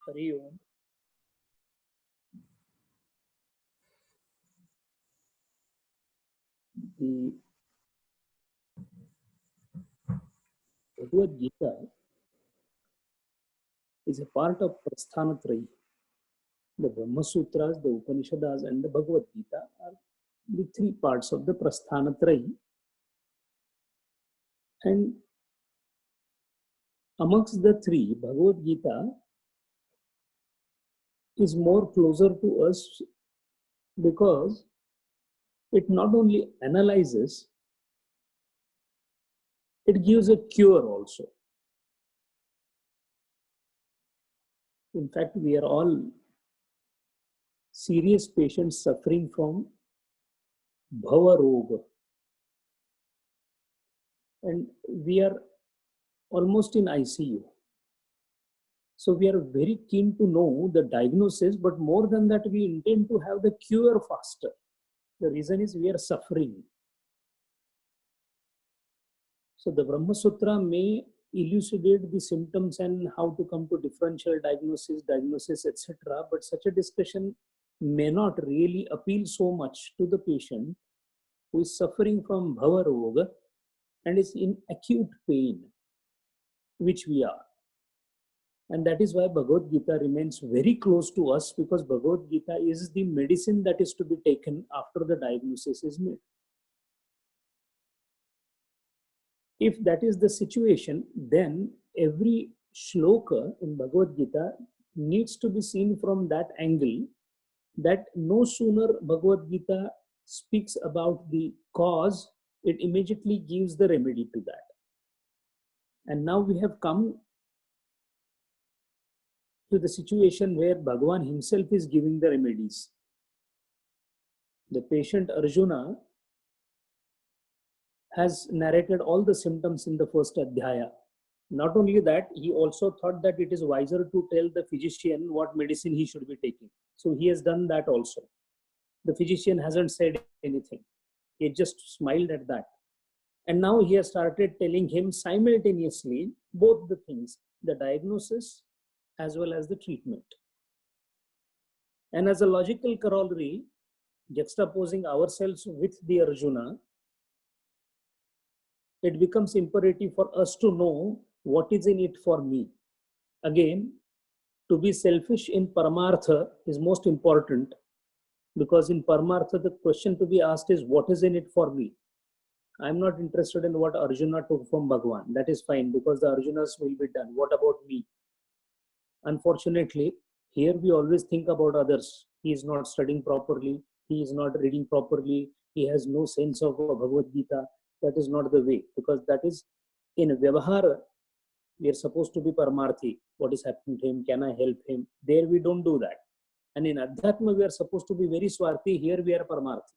Hari Om. The Bhagavad Gita is a part of Prasthanatrayi. The Brahma Sutras, the Upanishads, and the Bhagavad Gita are the three parts of the Prasthanatrayi. And amongst the three, Bhagavad Gita is more closer to us because it not only analyzes, it gives a cure also. In fact, we are all serious patients suffering from Bhava Roga. And we are almost in ICU. So we are very keen to know the diagnosis, but more than that, we intend to have the cure faster. The reason is we are suffering. So the Brahma Sutra may elucidate the symptoms and how to come to differential diagnosis, etc. But such a discussion may not really appeal so much to the patient who is suffering from Bhava Roga and is in acute pain, which we are. And that is why Bhagavad Gita remains very close to us, because Bhagavad Gita is the medicine that is to be taken after the diagnosis is made. If that is the situation, then every shloka in Bhagavad Gita needs to be seen from that angle, that no sooner Bhagavad Gita speaks about the cause, it immediately gives the remedy to that. And now we have come to the situation where Bhagavan himself is giving the remedies. The patient Arjuna has narrated all the symptoms in the first adhyaya. Not only that, he also thought that it is wiser to tell the physician what medicine he should be taking. So he has done that also. The physician hasn't said anything. He just smiled at that. And now he has started telling him simultaneously both the things, the diagnosis as well as the treatment. And as a logical corollary, juxtaposing ourselves with the Arjuna, it becomes imperative for us to know what is in it for me. Again, to be selfish in Paramartha is most important, because in Paramartha, the question to be asked is, what is in it for me? I'm not interested in what Arjuna took from Bhagavan. That is fine, because the Arjunas will be done. What about me? Unfortunately, here we always think about others. He is not studying properly. He is not reading properly. He has no sense of Bhagavad Gita. That is not the way, because that is in Vyavahara, we are supposed to be Paramarthi. What is happening to him? Can I help him? There we don't do that. And in Adhyatma, we are supposed to be very Swarthi. Here we are Paramarthi.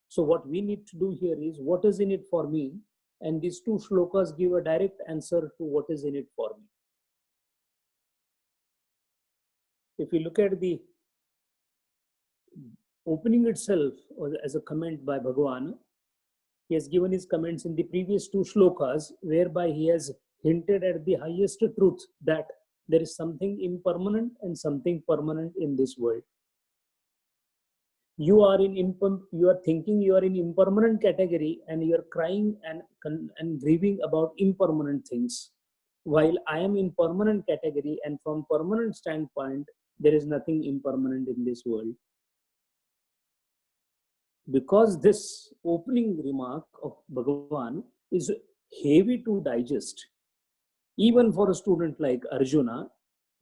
So what we need to do here is, what is in it for me? And these two shlokas give a direct answer to what is in it for me. If you look at the opening itself, or as a comment by Bhagavan, he has given his comments in the previous two shlokas, whereby he has hinted at the highest truth, that there is something impermanent and something permanent in this world. You are thinking you are in impermanent category, and you are crying and grieving about impermanent things, while I am in permanent category, and from permanent standpoint, there is nothing impermanent in this world. Because this opening remark of Bhagavan is heavy to digest, even for a student like Arjuna,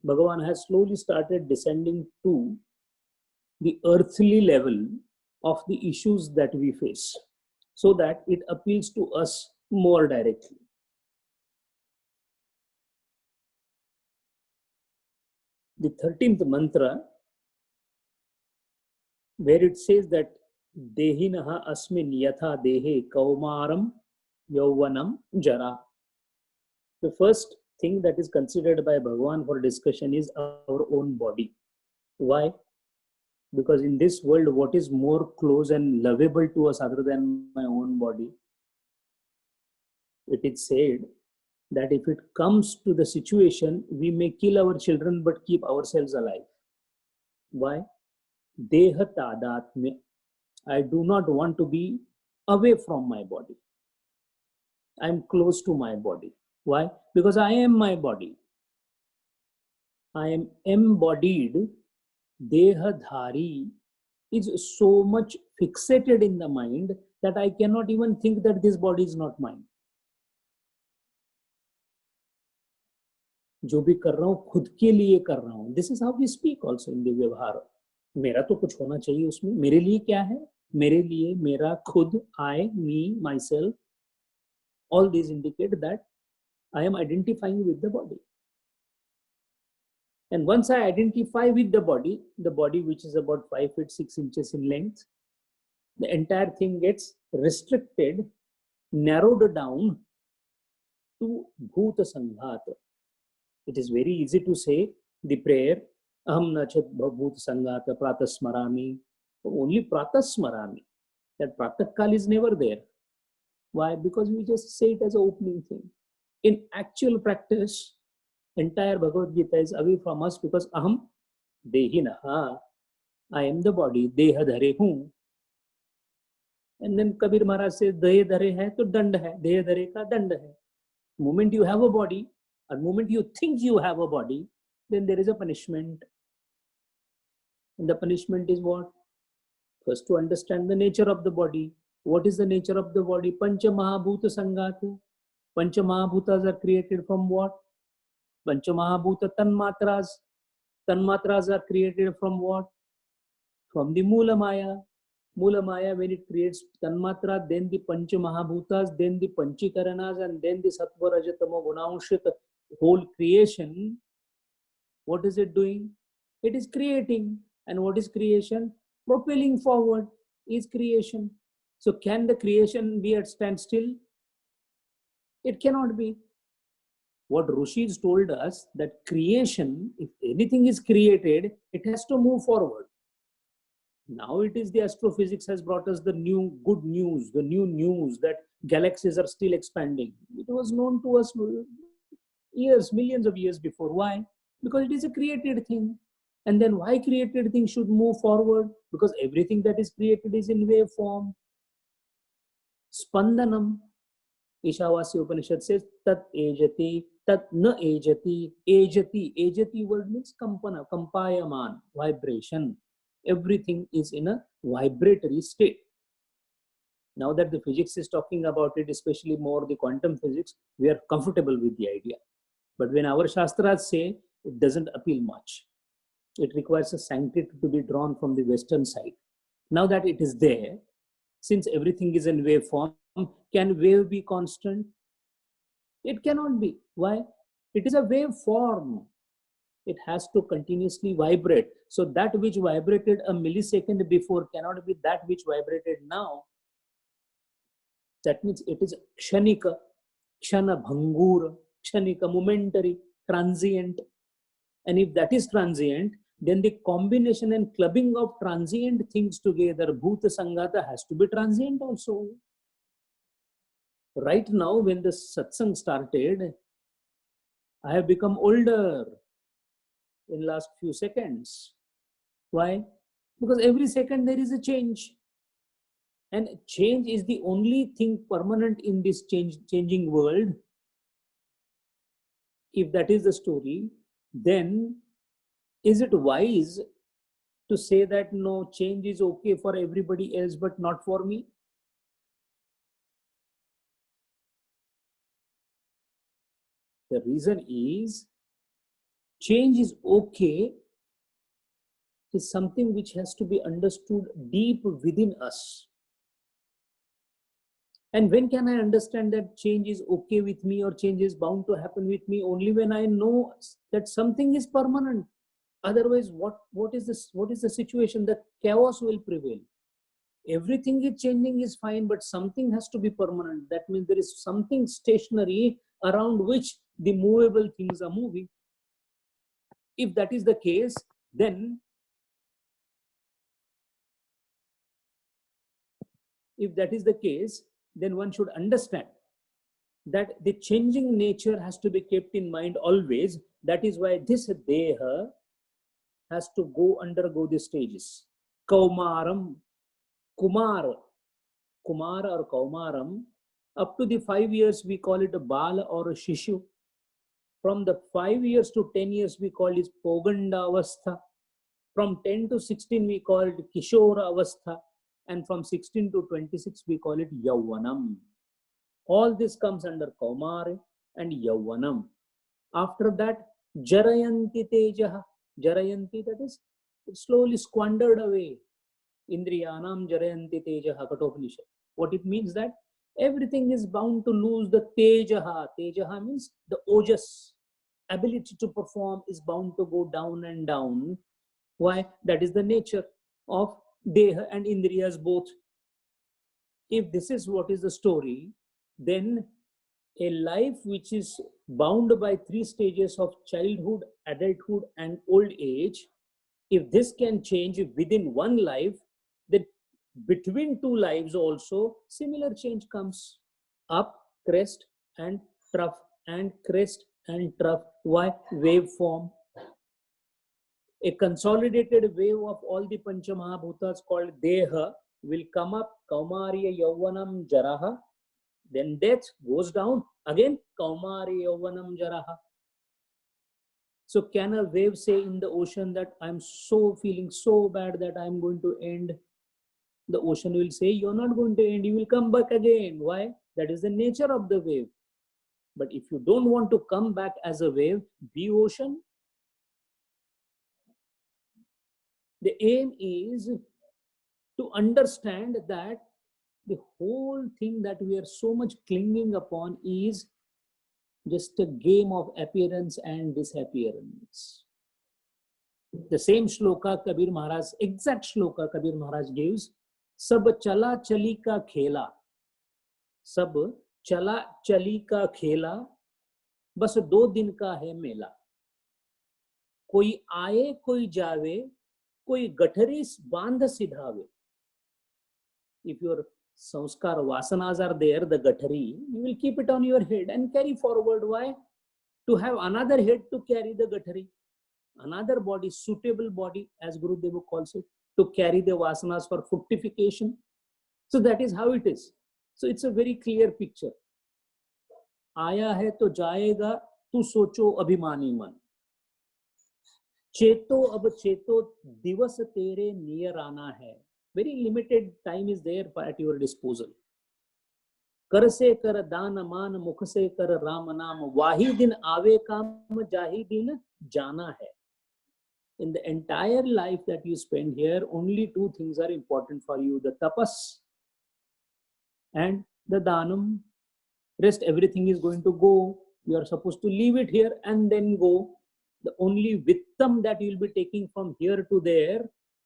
Bhagavan has slowly started descending to the earthly level of the issues that we face, so that it appeals to us more directly. The 13th mantra, where it says that Dehinaha asmin yatha dehe kaumaram yauvanam jara. The first thing that is considered by Bhagavan for discussion is our own body. Why? Because in this world, what is more close and lovable to us other than my own body? It is said that if it comes to the situation, we may kill our children but keep ourselves alive. Why? Deha tadatmya. I do not want to be away from my body. I'm close to my body. Why? Because I am my body. I am embodied. Dehadhari is so much fixated in the mind that I cannot even think that this body is not mine. जो भी कर रहा हूं खुद के लिए कर रहा हूं. This is how we speak also in the व्यवहार. मेरा तो कुछ होना चाहिए उसमें. मेरे लिए क्या है? मेरे लिए, मेरा, खुद, I, me, myself. All these indicate that I am identifying with the body. And once I identify with the body which is about 5 feet 6 inches in length, the entire thing gets restricted, narrowed down to Bhuta Sanghata. It is very easy to say the prayer, Aham Nachat Bhuta Sanghata Pratasmarami, only Pratasmarami. That Pratakal is never there. Why? Because we just say it as an opening thing. In actual practice, entire Bhagavad Gita is away from us because Aham Dehinaha, I am the body, Deha Dhare Hu. And then Kabir Maharaj says, Deha Dhare hai to dand hai, Deha Dhare ka dand hai. Moment you have a body, or moment you think you have a body, then there is a punishment. And the punishment is what? First, to understand the nature of the body. What is the nature of the body? Pancha Mahabhuta Sangata. Pancha Mahabhutas are created from what? Pancha Mahabhuta Tanmatras. Tanmatras are created from what? From the Mula Maya. Mula Maya, when it creates Tanmatra, then the Pancha Mahabhutas, then the Panchikaranas, and then the Sattva Rajatama Gunaushita, whole creation. What is it doing? It is creating. And what is creation? Propelling forward is creation. So can the creation be at standstill? It cannot be. What Rishis told us, that creation, if anything is created, it has to move forward. Now it is the astrophysics has brought us the new good news, the new news that galaxies are still expanding. It was known to us years, millions of years before. Why? Because it is a created thing. And then why created thing should move forward? Because everything that is created is in wave form. Spandanam. Ishavasya Upanishad says, Tat ejati, tat na ejati, ejati. Ejati word means kampana, kampayaman, vibration. Everything is in a vibratory state. Now that the physics is talking about it, especially more the quantum physics, we are comfortable with the idea. But when our Shastras say, it doesn't appeal much. It requires a sanctity to be drawn from the Western side. Now that it is there, since everything is in wave form, can wave be constant? It cannot be. Why? It is a wave form. It has to continuously vibrate. So that which vibrated a millisecond before cannot be that which vibrated now. That means it is kshanika, kshana bhangura, kshanika, momentary, transient. And if that is transient, then the combination and clubbing of transient things together, Bhuta Sangata, has to be transient also. Right now, when the satsang started, I have become older in last few seconds. Why? Because every second there is a change. And change is the only thing permanent in this changing world. If that is the story, then is it wise to say that no, change is okay for everybody else but not for me? The reason is, change is okay is something which has to be understood deep within us. And when can I understand that change is okay with me or change is bound to happen with me? Only when I know that something is permanent. Otherwise, what is the situation? That chaos will prevail. Everything is changing is fine, but something has to be permanent. That means there is something stationary around which the movable things are moving. If that is the case, then one should understand that the changing nature has to be kept in mind always. That is why this deha has to undergo the stages. Kaumaram, Kumar, Kumar or Kaumaram, up to the 5 years we call it a Bala or a Shishu. From the 5 years to 10 years we call it Pogandavastha. From 10 to 16 we call it Kishora Avastha. And from 16 to 26 we call it Yauvanam. All this comes under Kaumare and Yauvanam. After that, Jarayanti Tejaha. Jarayanti, that is, it slowly squandered away. Indriyanam Jarayanti Tejaha, Kathopanishad. What it means that everything is bound to lose the Tejaha. Tejaha means the ojas. Ability to perform is bound to go down and down. Why? That is the nature of Deha and Indriyas both. If this is what is the story, then a life which is bound by 3 stages of childhood, adulthood, and old age, if this can change within one life, then between 2 lives also similar change comes. Up, crest, and trough, and crest and trough. Why? Wave form. A consolidated wave of all the Panchamahabhutas called Deha will come up, Kaumarya Yauvanam Jaraha, then death goes down, again Kaumarya Yauvanam Jaraha. So can a wave say in the ocean that I'm so feeling so bad that I'm going to end? The ocean will say, you're not going to end, you will come back again. Why? That is the nature of the wave. But if you don't want to come back as a wave, be ocean. The aim is to understand that the whole thing that we are so much clinging upon is just a game of appearance and disappearance. The same shloka Kabir Maharaj, exact shloka Kabir Maharaj gives, Sab chala chali ka khela. Sab chala chali ka khela. बस 2 दिन का है मेला. कोई आए कोई जावे, कोई गठरी बांध सिधावे. If your sanskar vasanas are there, the gathari, you will keep it on your head and carry forward. Why? To have another head to carry the gathari, another body, suitable body, as Gurudev calls it, to carry the vasanas for fructification. So that is how it is. So it's a very clear picture. आया है तो जाएगा, तू सोचो अभिमानी मन. चेतो अब चेतो, दिवस तेरे नियर आना है. Very limited time is there at your disposal. कर से कर दान मान, मुख से कर राम नाम. वाही दिन आवे काम, जाही दिन जाना है. In the entire life that you spend here, only 2 things are important for you: the tapas and the danam. Rest everything is going to go. You are supposed to leave it here and then go. The only vittam that you will be taking from here to there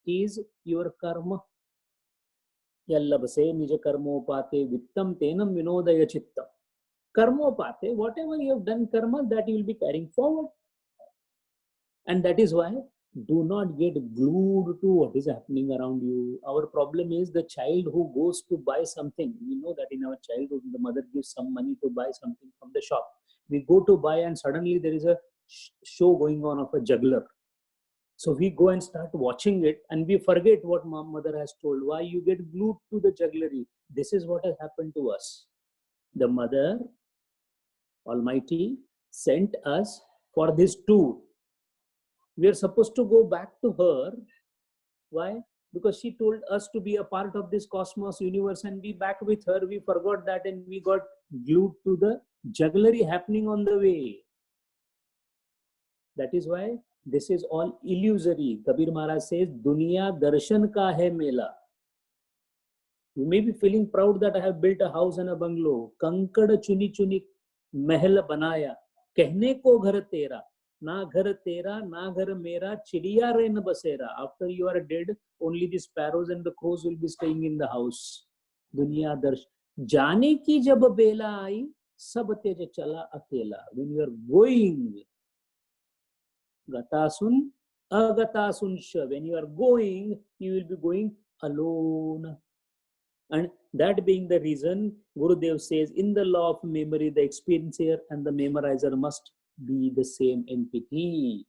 is your karma. Yallabase nija karmopate vittam tenam vinodaya chittam. Karmopate, whatever you have done karma, that you will be carrying forward. And that is why do not get glued to what is happening around you. Our problem is the child who goes to buy something. We know that in our childhood, the mother gives some money to buy something from the shop. We go to buy and suddenly there is a show going on of a juggler. So we go and start watching it and we forget what mother has told. Why? You get glued to the jugglery. This is what has happened to us. The Mother Almighty sent us for this tour. We are supposed to go back to her. Why? Because she told us to be a part of this cosmos, universe, and be back with her. We forgot that and we got glued to the jugglery happening on the way. That is why this is all illusory. Kabir Maharaj says, Duniya darshan ka hai mela. You may be feeling proud that I have built a house and a bungalow. Kankad chuni chuni mahal banaya. Kehne ko ghar tera. Na ghar tera, na ghar mera, chidiya re na basera. After you are dead, only the sparrows and the crows will be staying in the house. Duniya darshan. Jaane ki jab bela aayi, sab tej chala akela. When you are going, Gatasun, agatasun sha. When you are going, you will be going alone. And That being the reason, Gurudev says, in the law of memory, the experiencer and the memorizer must be the same entity.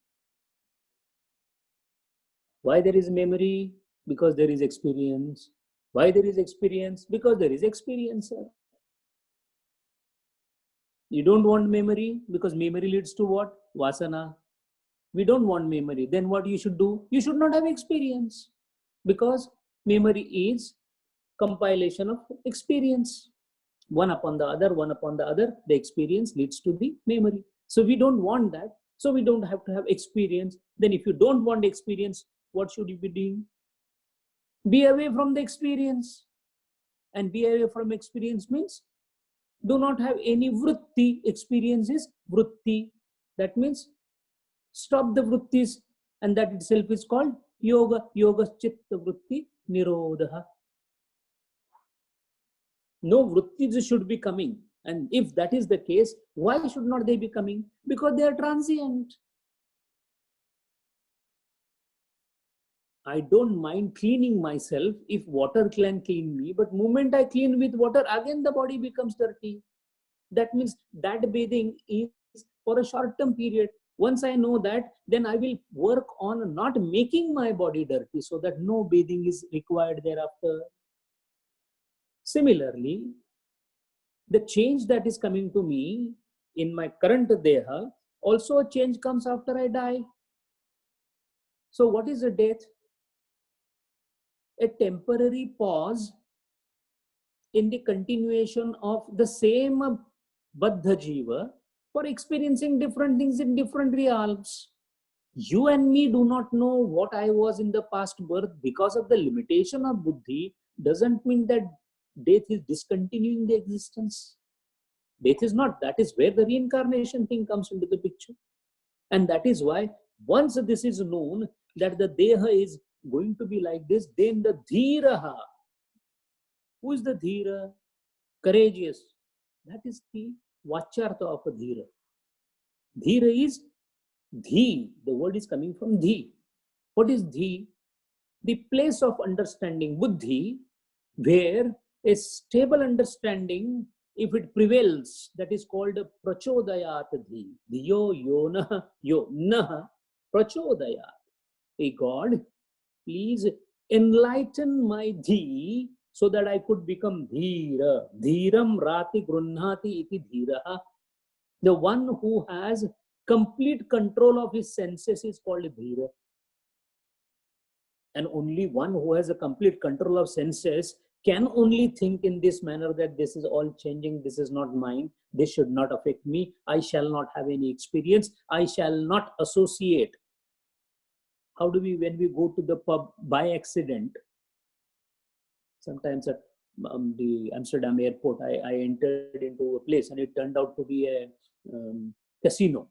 Why there is memory? Because there is experience. Why there is experience? Because there is experiencer. You don't want memory because memory leads to what? Vasana. We don't want memory. Then what you should do? You should not have experience because memory is compilation of experience. One upon the other, one upon the other, the experience leads to the memory. So we don't want that. So we don't have to have experience. Then if you don't want experience, what should you be doing? Be away from the experience. And be away from experience means do not have any vritti. Experience is vritti. That means stop the vrittis, and that itself is called yoga. Yoga chitta vritti nirodha. No vrittis should be coming. And if that is the case, why should not they be coming? Because they are transient. I don't mind cleaning myself if water can clean me, but moment I clean with water, again the body becomes dirty. That means that bathing is for a short-term period. Once I know that, then I will work on not making my body dirty so that no bathing is required thereafter. Similarly, the change that is coming to me in my current deha, also a change comes after I die. So what is a death? A temporary pause in the continuation of the same Baddha Jiva for experiencing different things in different realms. You and me do not know what I was in the past birth because of the limitation of buddhi. Doesn't mean that death is discontinuing the existence. Death is not. That is where the reincarnation thing comes into the picture. And that is why once this is known that the deha is going to be like this, then the dhiraha. Who is the dhira? Courageous. That is the vachartha of a dhira. Dhira is dhi. The word is coming from dhi. What is dhi? The place of understanding, buddhi, where a stable understanding, if it prevails, that is called prachodayat dhi. Dhiyo yo nah prachodayat. Hey God, please enlighten my dhi so that I could become dhira. Dhiram rati grunnati iti dhiraha. The one who has complete control of his senses is called dhira. And only one who has a complete control of senses can only think in this manner that this is all changing, this is not mine, this should not affect me, I shall not have any experience, I shall not associate. How do we, when we go to the pub by accident, sometimes at the Amsterdam airport, I entered into a place and it turned out to be a casino.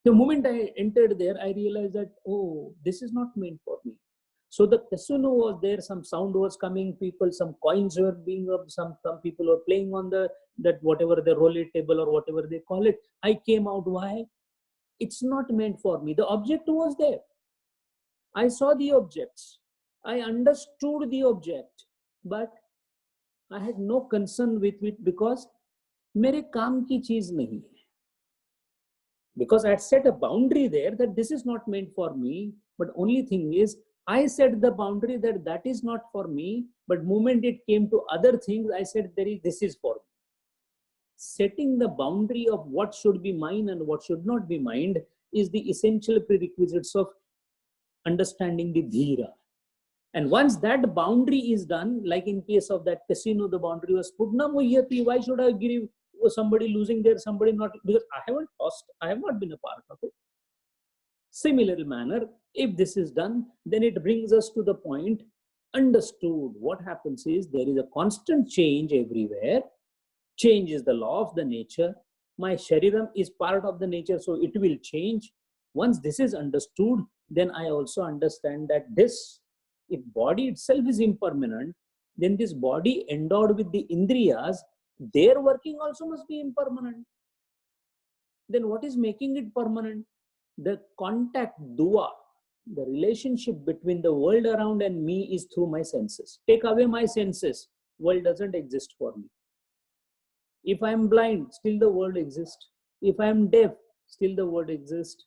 The moment I entered there, I realized that, oh, this is not meant for me. So the casino was there, some sound was coming, people, some coins were being up, some people were playing on that whatever the roulette table or whatever they call it. I came out, why? It's not meant for me. The object was there. I saw the objects. I understood the object, but I had no concern with it because mere kaam ki cheez nahi hai. Because I had set a boundary there that this is not meant for me, but only thing is, I set the boundary that that is not for me, but moment it came to other things, I said this is for me. Setting the boundary of what should be mine and what should not be mine is the essential prerequisites of understanding the dhira. And once that boundary is done, like in case of that casino, the boundary was putna muhyati, why should I give somebody losing there, somebody not, because I haven't lost, I have not been a part of it. Similar manner, if this is done, then it brings us to the point, understood. What happens is there is a constant change everywhere. Change is the law of the nature. My shariram is part of the nature, so it will change. Once this is understood, then I also understand that this, if body itself is impermanent, then this body endowed with the indriyas, their working also must be impermanent. Then what is making it permanent? The contact, dua, the relationship between the world around and me is through my senses. Take away my senses, world doesn't exist for me. If I am blind, still the world exists. If I am deaf, still the world exists.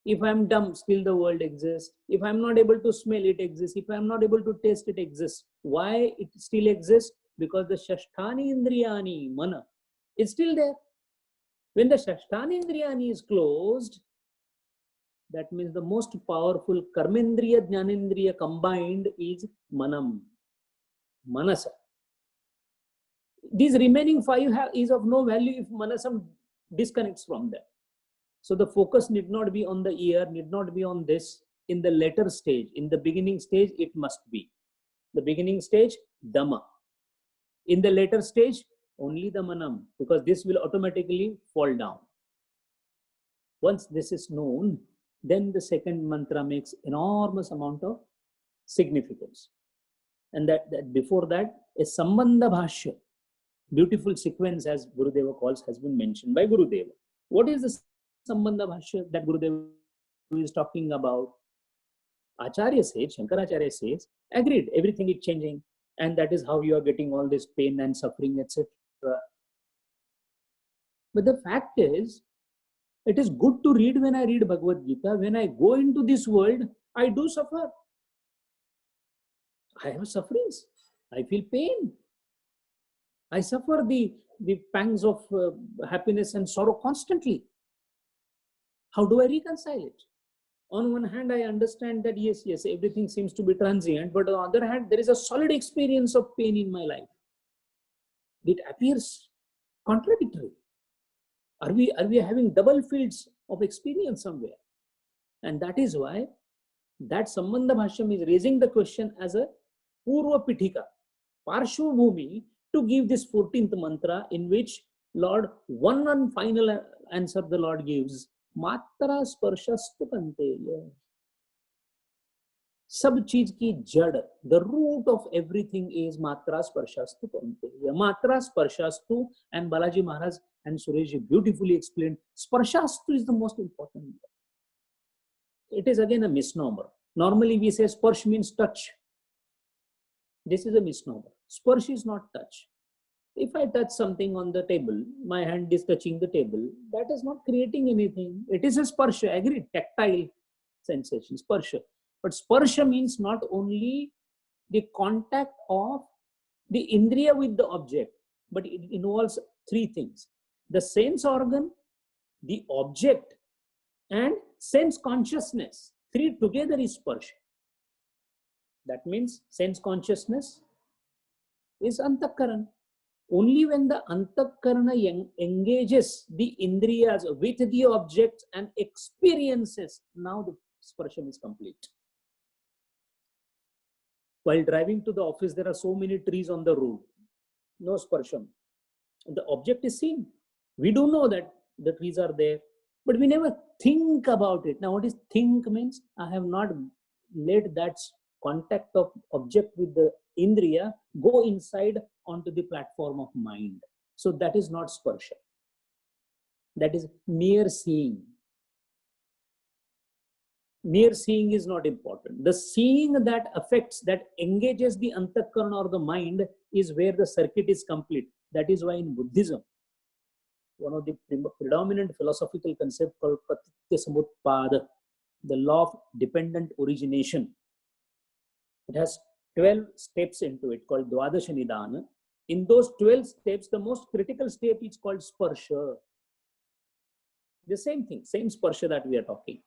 If I am dumb, still the world exists. If I am not able to smell, it exists. If I am not able to taste, it exists. Why it still exists? Because the Shasthani Indriyani, mana, is still there. When the Shasthani Indriyani is closed, that means the most powerful Karmendriya, Jnanendriya combined is Manam, Manasa. These remaining five is of no value if Manasam disconnects from them. So the focus need not be on the ear, need not be on this. In the later stage, in the beginning stage, it must be. The beginning stage, Dhamma. In the later stage, only the Manam, because this will automatically fall down. Once this is known, then the second mantra makes enormous amount of significance. And that before that, a Sambandha Bhashya, beautiful sequence as Gurudeva calls, has been mentioned by Gurudeva. What is the Sambandha Bhashya that Gurudeva is talking about? Acharya says, Shankaracharya says, agreed, everything is changing. And that is how you are getting all this pain and suffering, etc. But the fact is, it is good to read when I read Bhagavad Gita. When I go into this world, I do suffer. I have sufferings. I feel pain. I suffer the pangs of happiness and sorrow constantly. How do I reconcile it? On one hand, I understand that yes, everything seems to be transient, but on the other hand, there is a solid experience of pain in my life. It appears contradictory. Are we having double fields of experience somewhere? And that is why that Sambandha Bhashyam is raising the question as a Purva Pithika, Parshva Bhumi, to give this 14th mantra, in which Lord, one and final answer the Lord gives, Matra Sparshastu Kanteya. Sab cheez ki jad, the root of everything is Matra Sparshastu Kanteya. Matra Sparshastu, and Balaji Maharaj and Suresh beautifully explained, Sparshastu is the most important. It is again a misnomer. Normally we say Sparsh means touch. This is a misnomer. Sparsh is not touch. If I touch something on the table, my hand is touching the table, that is not creating anything. It is a sparsha, agreed, tactile sensation, sparsha. But sparsha means not only the contact of the indriya with the object, but it involves three things: the sense organ, the object, and sense consciousness. Three together is sparsha. That means sense consciousness is antakarana. Only when the antakarana engages the indriyas with the objects and experiences, now the sparsha is complete. While driving to the office, there are so many trees on the road. No sparsham. The object is seen. We do know that the trees are there, but we never think about it. Now, what is think means? I have not let that contact of object with the indriya go inside onto the platform of mind. So that is not sparsha. That is mere seeing. Mere seeing is not important. The seeing that affects, that engages the antakarana or the mind, is where the circuit is complete. That is why in Buddhism, one of the predominant philosophical concept called Pratitya Samutpada, the law of dependent origination. It has 12 steps into it called Dwadasha Nidana. In those 12 steps, the most critical step is called Sparsha. The same thing, same Sparsha that we are talking.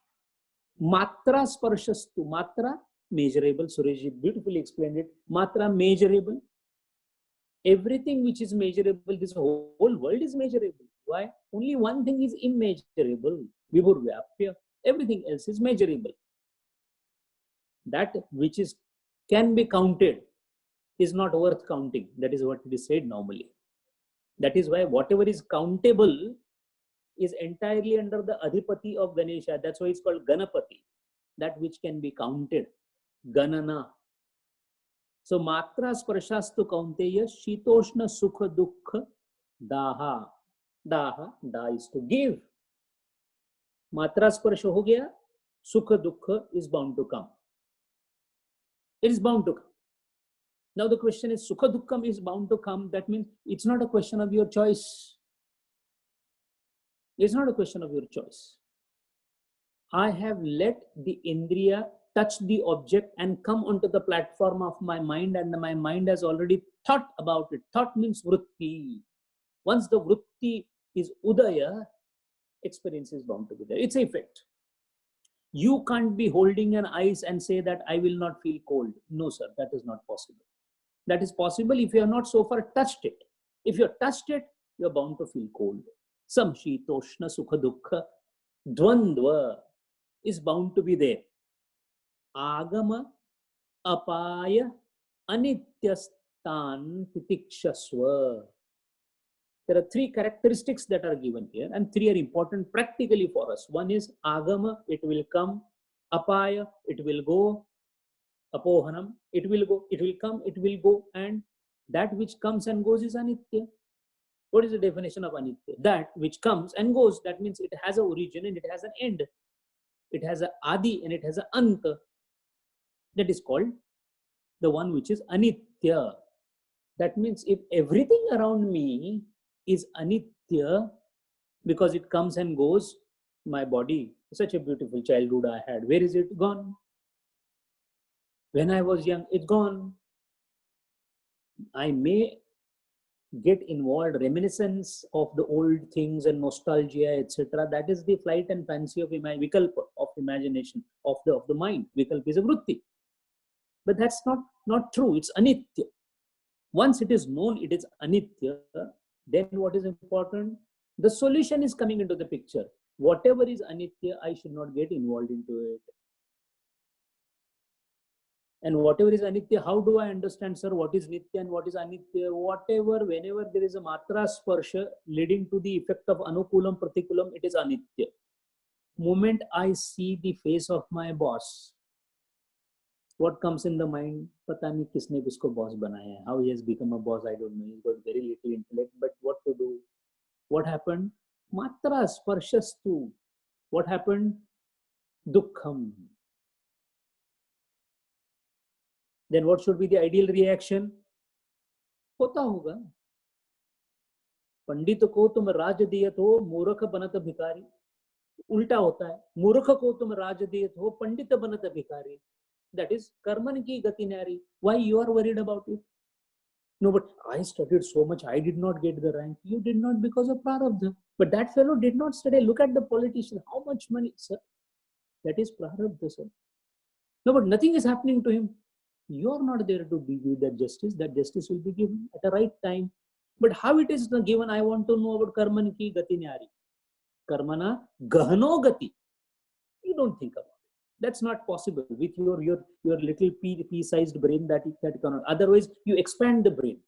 Matra Sparshastu, Matra measurable. Suresh beautifully explained it. Matra measurable. Everything which is measurable, this whole world is measurable. Why? Only one thing is immeasurable. Vibhur Vyapya. Everything else is measurable. That which is can be counted is not worth counting. That is what it is said normally. That is why whatever is countable is entirely under the adhipati of Ganesha. That's why it's called Ganapati. That which can be counted. Ganana. So Matra Sparshastu Kaunteya Shitoshna Sukha Dukkha Daha. Daha. Da is to give. Matra Sparsha ho gaya. Sukha Dukkha is bound to come. It is bound to come. Now the question is, Sukha Dukkham is bound to come. That means it's not a question of your choice. It's not a question of your choice. I have let the Indriya touch the object and come onto the platform of my mind, and my mind has already thought about it. Thought means vritti. Once the vritti is udaya, experience is bound to be there. It's an effect. You can't be holding an ice and say that I will not feel cold. No, sir, that is not possible. That is possible if you have not so far touched it. If you have touched it, you are bound to feel cold. Samshitoshna sukha dukkha dvandva is bound to be there. Agama apaya anityastan titikshasva. There are three characteristics that are given here, and three are important practically for us. One is agama, it will come. Apaya, it will go. Apohanam, it will go, it will come, it will go, and that which comes and goes is anitya. What is the definition of anitya? That which comes and goes, that means it has an origin and it has an end. It has an adi and it has an anta. That is called the one which is anitya. That means if everything around me is anitya because it comes and goes, my body, such a beautiful childhood I had, where is it gone? When I was young, it's gone. I may get involved, reminiscence of the old things and nostalgia, etc. That is the flight and fancy of vikalpa, of imagination, of the mind. Vikalpa is a vritti. But that's not true. It's anitya. Once it is known, it is anitya. Then what is important? The solution is coming into the picture. Whatever is anitya, I should not get involved into it. And whatever is anitya, how do I understand, sir, what is nitya and what is anitya? Whatever, whenever there is a matra sparsha leading to the effect of anukulam, pratikulam, it is anitya. Moment I see the face of my boss, what comes in the mind? Pata nahi kisne kisko boss banaya hai. How he has become a boss, I don't know. He's got very little intellect, but what to do? What happened? Matra sparshastu. What happened? Dukkham. Then what should be the ideal reaction? होता होगा. पंडित को तुम राज दियत हो, मूर्ख बनत भिखारी. उल्टा होता है. मूर्ख को तुम राज दियत हो, पंडित बनत भिखारी. That is karman ki gati nari. Why you are worried about it? No, but I studied so much, I did not get the rank. You did not because of prarabdha. But that fellow did not study. Look at the politician. How much money, sir? That is prarabdha, sir. No, but nothing is happening to him. You are not there to give that justice. That justice will be given at the right time. But how it is given, I want to know about karman ki gati nyari. Karmana gahano gati. You don't think about it. That's not possible with your little pea-sized brain that cannot. Otherwise, you expand the brain.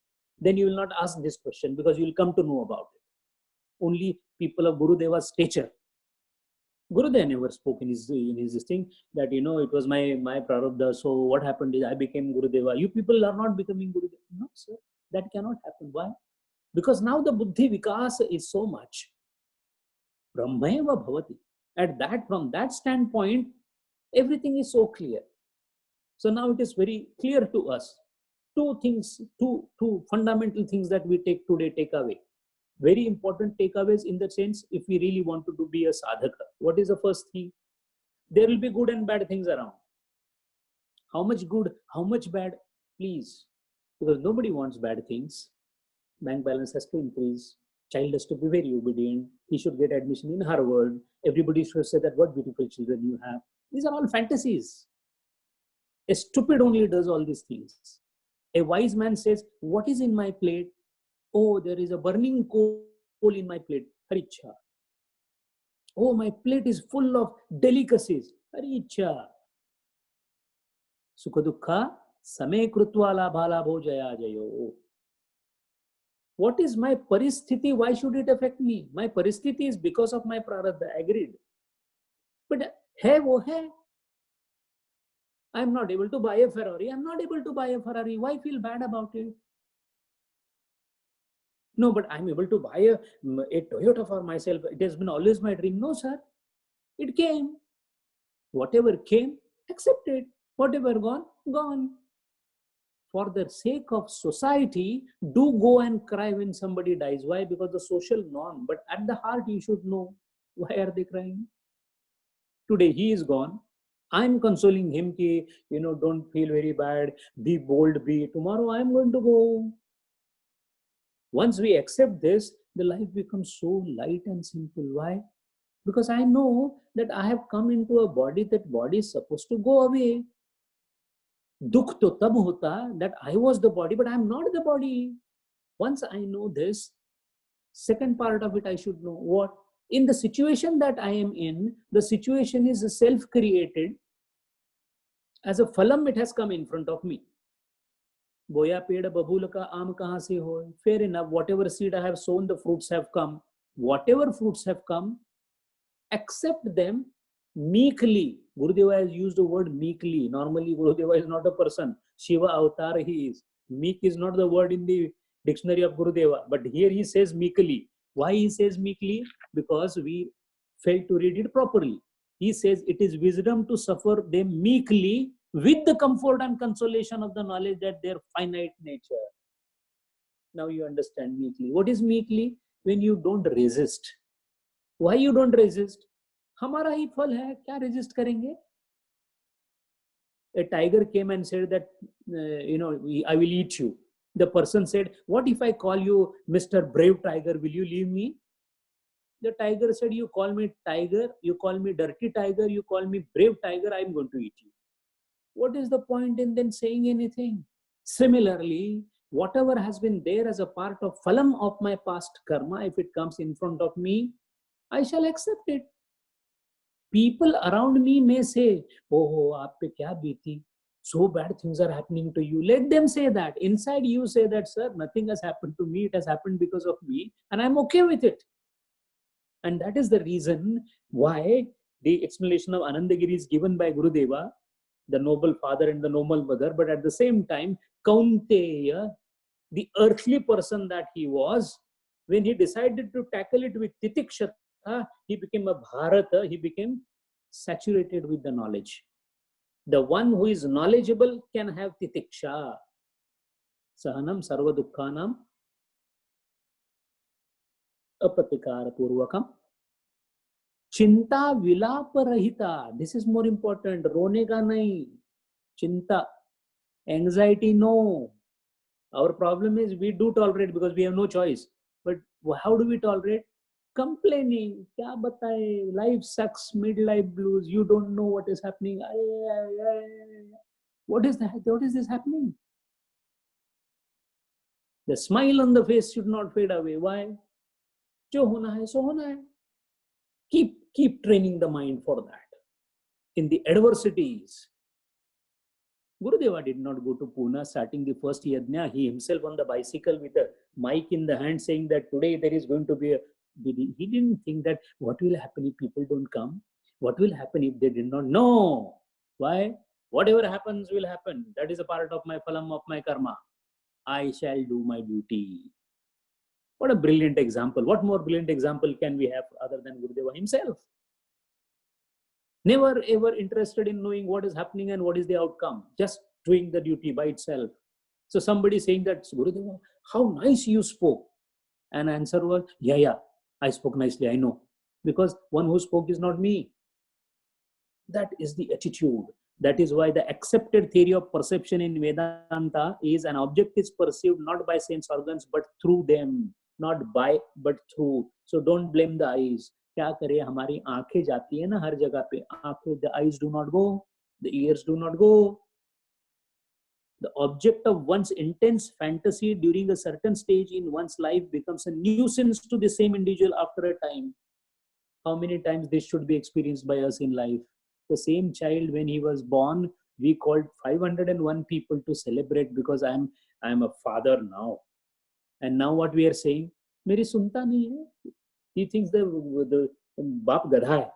Then you will not ask this question because you will come to know about it. Only people of Gurudeva's stature. Gurudev never spoke in his thing that, it was my prarabdha. So what happened is I became Gurudeva. You people are not becoming Gurudeva. No, sir. That cannot happen. Why? Because now the buddhi vikasa is so much. Brahmayava bhavati. From that standpoint, everything is so clear. So now it is very clear to us. Two fundamental things that we take away. Very important takeaways in the sense, if we really want to be a sadhaka. What is the first thing? There will be good and bad things around. How much good, how much bad? Please. Because nobody wants bad things. Bank balance has to increase. Child has to be very obedient. He should get admission in Harvard. Everybody should say that what beautiful children you have. These are all fantasies. A stupid only does all these things. A wise man says, what is in my plate? Oh, there is a burning coal in my plate. Haricha. Oh, my plate is full of delicacies. Haricha. Sukha dukkha same krutva labha labho jaya jayo. What is my paristhiti? Why should it affect me? My paristhiti is because of my prarabdha. Agreed. But hai wo hai. I am not able to buy a Ferrari. I am not able to buy a Ferrari. Why feel bad about it? No, but I'm able to buy a Toyota for myself. It has been always my dream. No, sir. It came. Whatever came, accept it. Whatever gone, gone. for the sake of society, do go and cry when somebody dies. Why? Because the social norm. But at the heart, you should know, why are they crying? Today he is gone. I'm consoling him ki, don't feel very bad, be bold, be. Tomorrow I'm going to go. Once we accept this, the life becomes so light and simple. Why? Because I know that I have come into a body, that body is supposed to go away. Dukh to tab hota that I was the body, but I'm not the body. Once I know this, second part of it I should know what? In the situation that I am in, the situation is self-created. As a phalam, it has come in front of me. Boya peda babul ka aam kahan se hoye? Fair enough. Whatever seed I have sown, the fruits have come. Whatever fruits have come, accept them meekly. Gurudeva has used the word meekly. Normally, Gurudeva is not a person. Shiva avatar he is. Meek is not the word in the dictionary of Gurudeva. But here he says meekly. Why he says meekly? Because we failed to read it properly. He says it is wisdom to suffer them meekly with the comfort and consolation of the knowledge that their finite nature. Now you understand meekly. What is meekly? When you don't resist. Why you don't resist? हमारा ही फल है, क्या resist करेंगे? A tiger came and said that, I will eat you. The person said, what if I call you Mr. Brave Tiger? Will you leave me? The tiger said, you call me tiger, you call me dirty tiger, you call me brave tiger, I'm going to eat you. What is the point in then saying anything? Similarly, whatever has been there as a part of phalam of my past karma, if it comes in front of me, I shall accept it. People around me may say, oh, aap pe kya beeti? So bad things are happening to you. Let them say that. Inside you say that, sir, nothing has happened to me. It has happened because of me. And I'm okay with it. And that is the reason why the explanation of Anandagiri is given by Gurudeva, the noble father and the noble mother. But at the same time, Kaunteya, the earthly person that he was, when he decided to tackle it with Titikshata, he became a Bharata, he became saturated with the knowledge. The one who is knowledgeable can have Titiksha. Sahanam sarva dukkhanam apatikara purvakam. Chinta vilapa rahita. This is more important. Rone ka nahi. Chinta. Anxiety, no. Our problem is we do tolerate because we have no choice. But how do we tolerate? Complaining. Kya bataye? Life sucks. Midlife blues. You don't know what is happening. What is that? What is this happening? The smile on the face should not fade away. Why? Jo hona hai, so hona hai. Keep training the mind for that. In the adversities. Gurudeva did not go to Pune starting the first yajna. He himself on the bicycle with a mic in the hand saying that today there is going to be a... He didn't think that what will happen if people don't come? What will happen if they did not? No. Why? Whatever happens will happen. That is a part of my phalam of my karma. I shall do my duty. What a brilliant example. What more brilliant example can we have other than Gurudeva himself? Never ever interested in knowing what is happening and what is the outcome. Just doing the duty by itself. So somebody saying that, Gurudeva, how nice you spoke. And answer was, yeah, I spoke nicely, I know. Because one who spoke is not me. That is the attitude. That is why the accepted theory of perception in Vedanta is an object is perceived not by sense organs but through them. Not by but through. So don't blame the eyes. क्या करे हमारी आंखें जाती है ना हर जगह पे आंखें the eyes do not go, the ears do not go. The object of one's intense fantasy during a certain stage in one's life becomes a nuisance to the same individual after a time. How many times this should be experienced by us in life? The same child, when he was born, we called 501 people to celebrate because I am a father now. And now what we are saying, मेरी सुनता नहीं है. He thinks the बाप गधा है.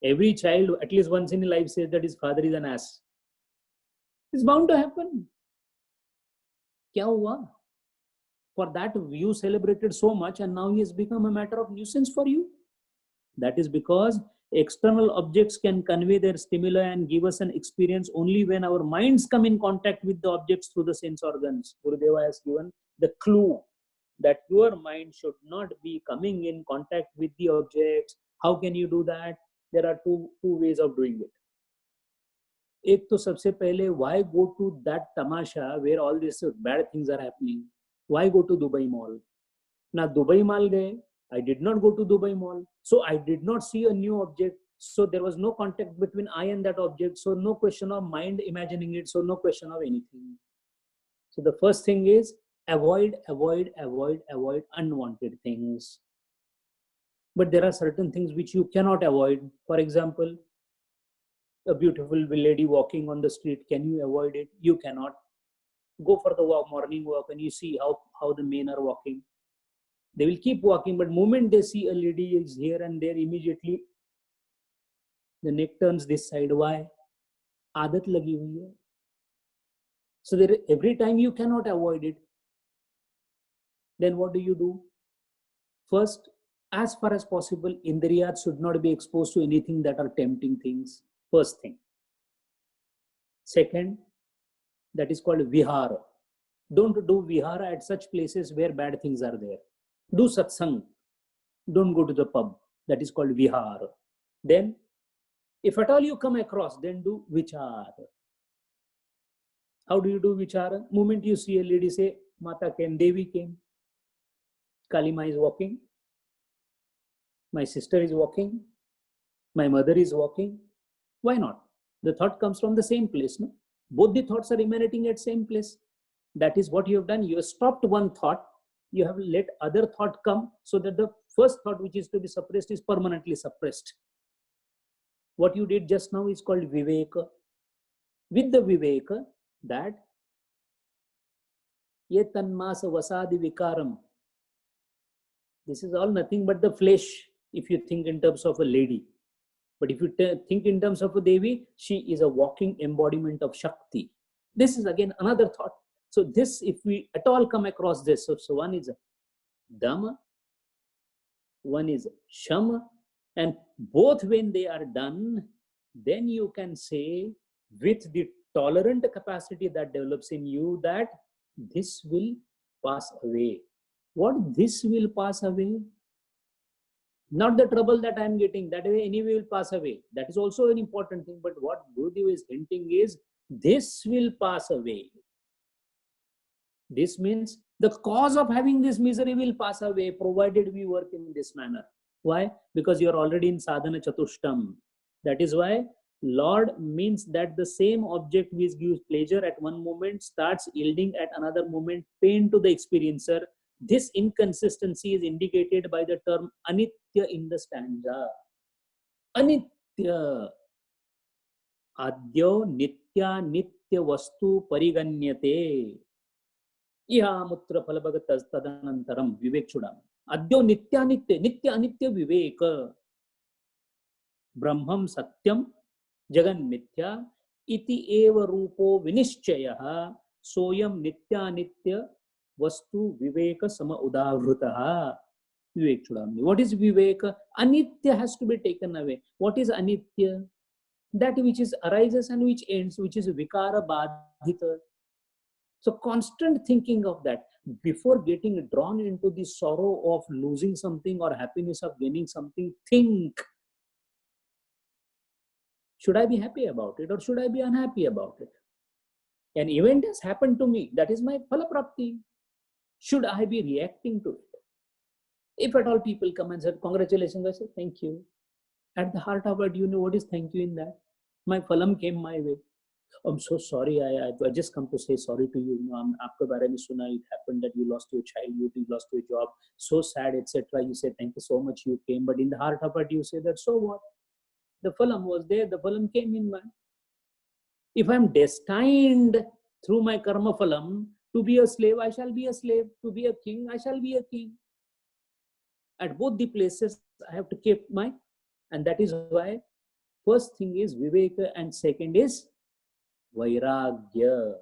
Every child at least once in life says that his father is an ass. It's bound to happen. क्या हुआ? For that you celebrated so much and now he has become a matter of nuisance for you. That is because External objects can convey their stimuli and give us an experience only when our minds come in contact with the objects through the sense organs. Gurudeva has given the clue that your mind should not be coming in contact with the objects. How can you do that? There are two ways of doing it. एक तो सबसे पहले, why go to that tamasha where all these bad things are happening? Why go to Dubai Mall? Na Dubai Mall gaye, I did not go to Dubai Mall, so I did not see a new object. So there was no contact between I and that object. So no question of mind imagining it. So no question of anything. So the first thing is avoid unwanted things. But there are certain things which you cannot avoid. For example, a beautiful lady walking on the street. Can you avoid it? You cannot. Go for the walk, morning walk, and you see how the men are walking. They will keep walking, but the moment they see a lady is here and there, immediately the neck turns this side. Why? Aadat lagi hui hai. So there, every time you cannot avoid it. Then what do? First, as far as possible, indriyat should not be exposed to anything that are tempting things. First thing. Second, that is called vihara. Don't do vihara at such places where bad things are there. Do satsang. Don't go to the pub. That is called vihara. Then, if at all you come across, then do vichara. How do you do vichara? Moment you see a lady, say, Mata came, Devi came. Kalima is walking. My sister is walking. My mother is walking. Why not? The thought comes from the same place. No? Both the thoughts are emanating at same place. That is what you have done. You have stopped one thought. You have let other thought come so that the first thought which is to be suppressed is permanently suppressed. What you did just now is called viveka. With the viveka, that ye tanmasa vasadi vikaram. This is all nothing but the flesh, if you think in terms of a lady. But if you think in terms of a Devi, she is a walking embodiment of Shakti. This is again another thought. So this, if we at all come across this, so one is Dhamma, one is Shama, and both when they are done, then you can say with the tolerant capacity that develops in you that this will pass away. What this will pass away? Not the trouble that I am getting, that way anyway will pass away. That is also an important thing. But what Gurudev is hinting is, this will pass away. This means the cause of having this misery will pass away, provided we work in this manner. Why? Because you are already in sadhana chatushtam. That is why Lord means that the same object which gives pleasure at one moment starts yielding at another moment pain to the experiencer. This inconsistency is indicated by the term anitya in the stanza. Anitya. Adyo nitya nitya vastu pariganyate. Iha mutra phalabhagatas tadanantaram vivek chudam. Adyo nitya nitya nitya anitya viveka. Brahmam satyam jagan mithya iti eva rupo vinishchayaha soyam nitya nitya vastu viveka sama udavrutaha. Vivek chudamni. What is viveka? Anitya has to be taken away. What is anitya? That which is arises and which ends, which is vikara badhita. So constant thinking of that before getting drawn into the sorrow of losing something or happiness of gaining something. Think, should I be happy about it or should I be unhappy about it? An event has happened to me. That is my phalaprapti. Should I be reacting to it? If at all people come and say, congratulations, I say, thank you. At the heart of it, you know what is thank you in that? My phalam came my way. I'm so sorry. I just come to say sorry to you. Aapke bare mein suna, it happened that you lost your child, you lost your job. So sad, etc. You say, thank you so much, you came. But in the heart of it, you say that, so what? The phalam was there. The phalam came in man. If I'm destined through my karma phalam to be a slave, I shall be a slave. To be a king, I shall be a king. At both the places, I have to keep my, and that is why first thing is viveka and second is vairagya.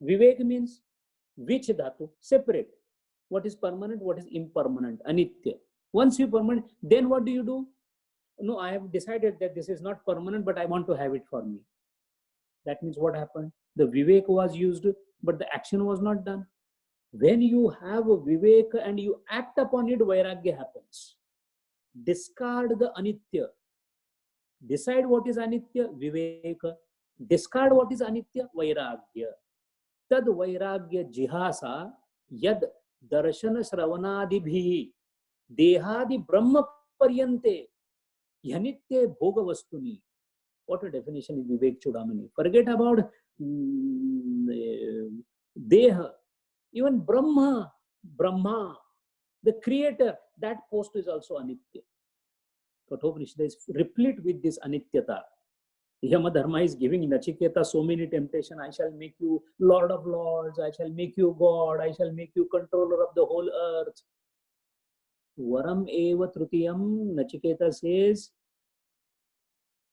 Vivek means which dhatu? Separate. What is permanent, what is impermanent? Anitya. Once you permanent, then what do? no, I have decided that this is not permanent, but I want to have it for me. That means what happened? The Vivek was used, but the action was not done. When you have a Vivek and you act upon it, Vairagya happens. Discard the Anitya. Decide what is Anitya, Viveka. Discard what is Anitya, Vairagya. Tad Vairagya jihasa yad darshana shravanadibhi dehadi brahma paryante yanitya bhoga vastuni. What a definition is Vivek Chudamani. Forget about Deha. Even Brahma, the creator, that post is also Anitya. Kathopanishad is replete with this Anityata. Yama Dharma is giving Nachiketa so many temptations. I shall make you Lord of Lords. I shall make you God. I shall make you controller of the whole earth. Varam eva trutiyam. Nachiketa says,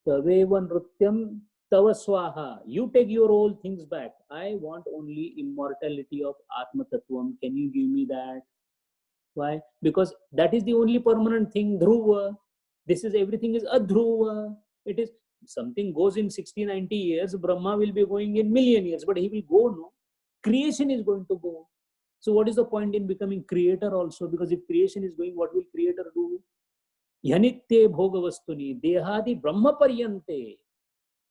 Taveva nrutyam tava swaha. You take your old things back. I want only immortality of Atma Tattvam. Can you give me that? Why? Because that is the only permanent thing, Dhruva. This is everything is Adhruva. It is something goes in 60, 90 years. Brahma will be going in million years, but he will go, no? Creation is going to go. So what is the point in becoming creator also? Because if creation is going, what will creator do? Yanitye bhogavastuni dehadi brahma paryante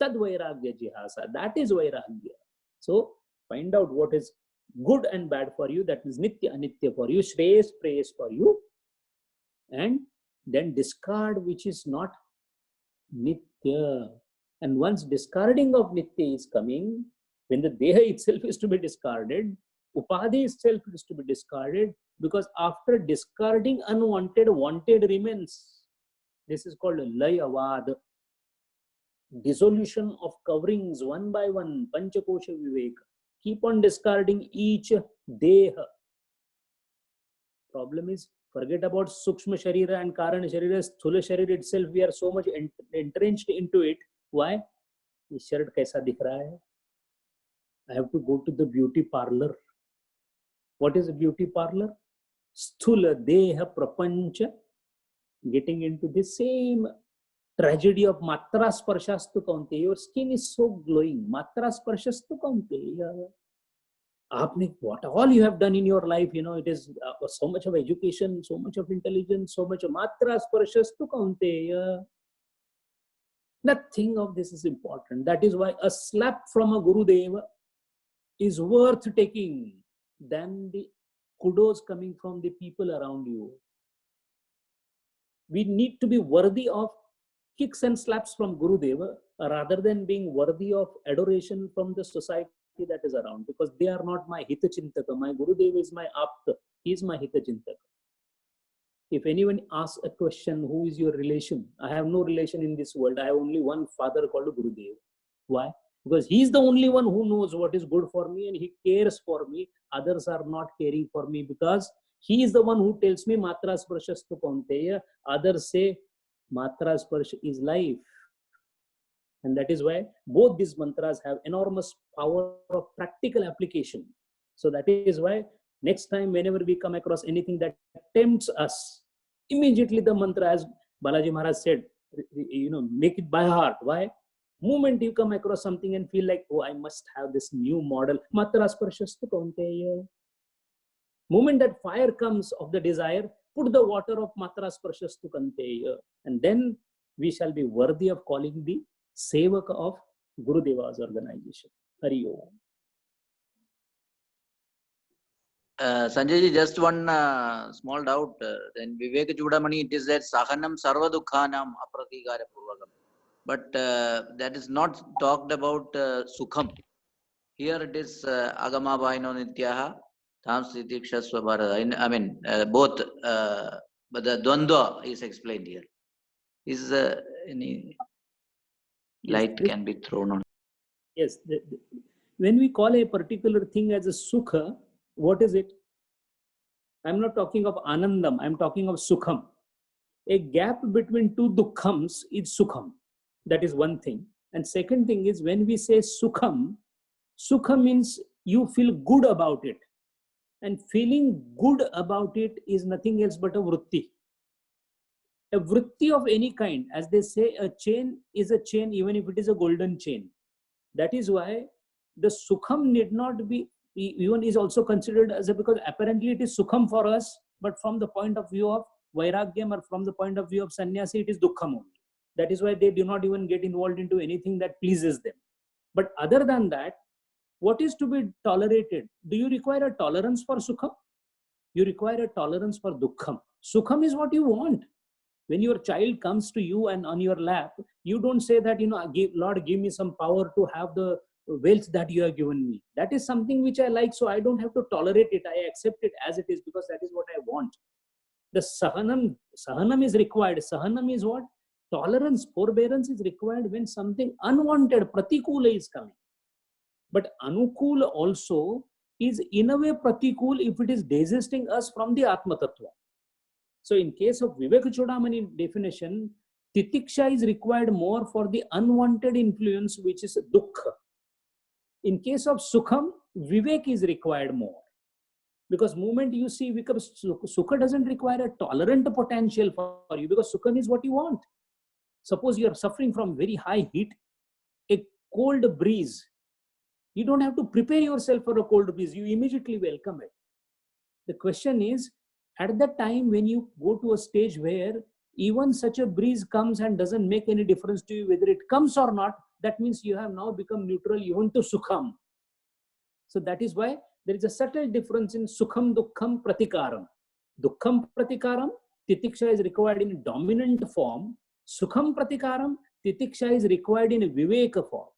tad vairagya jihasa. That is vairagya. So find out what is good and bad for you. That is nitya anitya for you. Shreyas prayas for you. And then discard which is not nitya. And once discarding of nitya is coming, when the deha itself is to be discarded, upadhi itself is to be discarded, because after discarding unwanted, wanted remains. This is called layavad. Dissolution of coverings one by one, panchakosha viveka. Keep on discarding each deha. Problem is, forget about Sukshma Sharira and Karana Sharira, Sthula Sharira itself, we are so much entrenched into it. Why? This shirt kaisa dikh raha hai? I have to go to the beauty parlor. What is a beauty parlor? Sthula Deha Prapancha, getting into the same tragedy of Matra Sparshastu Kaunteya. Your skin is so glowing. Matra Sparshastu Kaunteya. What all you have done in your life, it is so much of education, so much of intelligence, so much of Matra Sparshastu Kaunteya. Nothing of this is important. That is why a slap from a Gurudeva is worth taking than the kudos coming from the people around you. We need to be worthy of kicks and slaps from Gurudeva rather than being worthy of adoration from the society that is around, because they are not my Hitachintaka. My Gurudeva is my Apta. He is my Hitachintaka. If anyone asks a question, who is your relation? I have no relation in this world. I have only one father called Gurudeva. Why? Because he is the only one who knows what is good for me and he cares for me. Others are not caring for me because he is the one who tells me Matra Sparshastu Kaunteya. Others say Matra Sparsh is life. And that is why both these mantras have enormous power of practical application. So that is why next time whenever we come across anything that tempts us, immediately the mantra, as Balaji Maharaj said, make it by heart. Why? Moment you come across something and feel like, oh, I must have this new model. Matra Sparshastu Kaunteya. Moment that fire comes of the desire, put the water of Matra Sparshastu Kaunteya. And then we shall be worthy of calling the Sevaka of Gurudeva's organization. Hari Om. Sanjay ji, just one small doubt. Then Viveka Chudamani, it is that Sahanam Sarva Dukhanam Apratigara Purvakam. But that is not talked about Sukham. Here it is Agama Vaino Nityaha, Tham Sitikshasva Bharata. I mean, both, but the Dwandwa is explained here. Is any light can be thrown on? Yes. When we call a particular thing as a Sukha, what is it? I'm not talking of Anandam, I'm talking of Sukham. A gap between two Dukkhams is Sukham. That is one thing. And second thing is, when we say Sukham, Sukha means you feel good about it. And feeling good about it is nothing else but a vritti. A vritti of any kind, as they say, a chain is a chain even if it is a golden chain. That is why the sukham need not be, even is also considered as a, because apparently it is sukham for us, but from the point of view of vairagyam or from the point of view of sannyasi, it is dukkham only. That is why they do not even get involved into anything that pleases them. But other than that, what is to be tolerated? Do you require a tolerance for sukham? You require a tolerance for dukkham. Sukham is what you want. When your child comes to you and on your lap, you don't say that, Lord, give me some power to have the wealth that you have given me. That is something which I like, so I don't have to tolerate it. I accept it as it is because that is what I want. The sahanam is required. Sahanam is what? Tolerance, forbearance is required when something unwanted, pratikula is coming. But anukula also is in a way pratikul if it is desisting us from the Atma Tattva. So in case of Vivek Chudamani definition, titiksha is required more for the unwanted influence, which is dukkha. In case of sukham, vivek is required more. Because moment you see, because sukha doesn't require a tolerant potential for you, because sukham is what you want. Suppose you are suffering from very high heat, a cold breeze. You don't have to prepare yourself for a cold breeze. You immediately welcome it. The question is, at that time when you go to a stage where even such a breeze comes and doesn't make any difference to you whether it comes or not, that means you have now become neutral even to sukham. So that is why there is a subtle difference in sukham, dukkham, pratikaram. Dukkham pratikaram, titiksha is required in dominant form. Sukham pratikaram, titiksha is required in a viveka form.